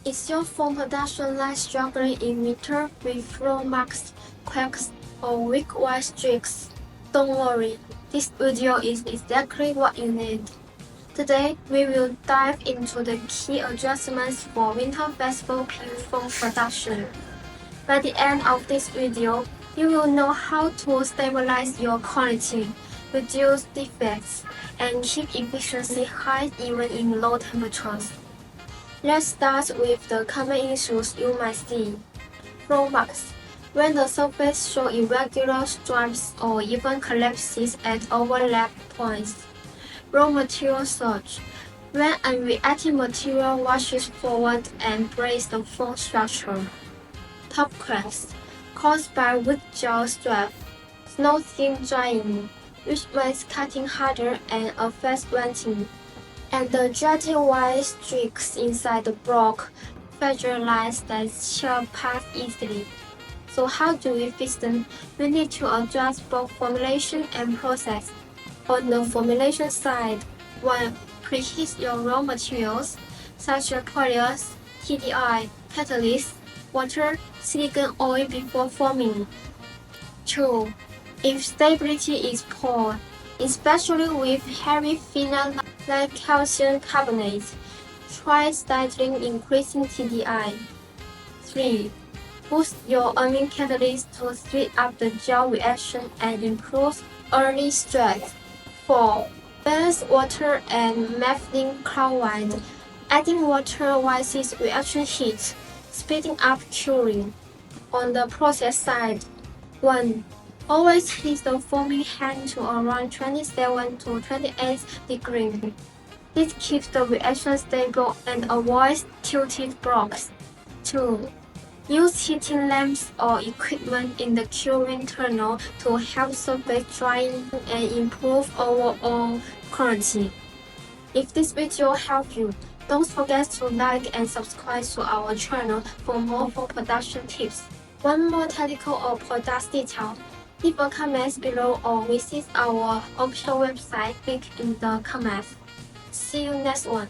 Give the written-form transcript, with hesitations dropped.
Is your foam production line struggling in winter with flow marks, cracks, or weak white streaks? Don't worry, this video is exactly what you need. Today, we will dive into the key adjustments for winter festival PU foam production. By the end of this video, you will know how to stabilize your quality, reduce defects, and keep efficiency high even in low temperatures. Let's start with the common issues you might see. Flow marks. When the surface shows irregular stripes or even collapses at overlap points. Raw material surge. When unreactive material washes forward and breaks the foam structure. Top cracks. Caused by weak gel strap. Snow thin drying, which makes cutting harder and affects venting. And the jutting white streaks inside the block fragile lines that shear past easily. So how do we fix them? We need to adjust both formulation and process. On the formulation side, 1. Preheat your raw materials, such as polyols, TDI, catalyst, water, silicone oil before forming. 2. If stability is poor, especially with heavy phenol like calcium carbonate, try slightly increasing TDI. 3. Boost your amine catalyst to speed up the gel reaction and improve early strength. 4. Balance water and methylene chloride. Adding water rises reaction heat, speeding up curing. On the process side, 1. Always heat the foaming head to around 27 to 28 degrees. This keeps the reaction stable and avoids tilted blocks. 2. Use heating lamps or equipment in the curing tunnel to help surface drying and improve overall quality. If this video helped you, don't forget to like and subscribe to our channel for more foam production tips. Want more technical or product detail? Leave a comment below or visit our official website link in the comments. See you next one.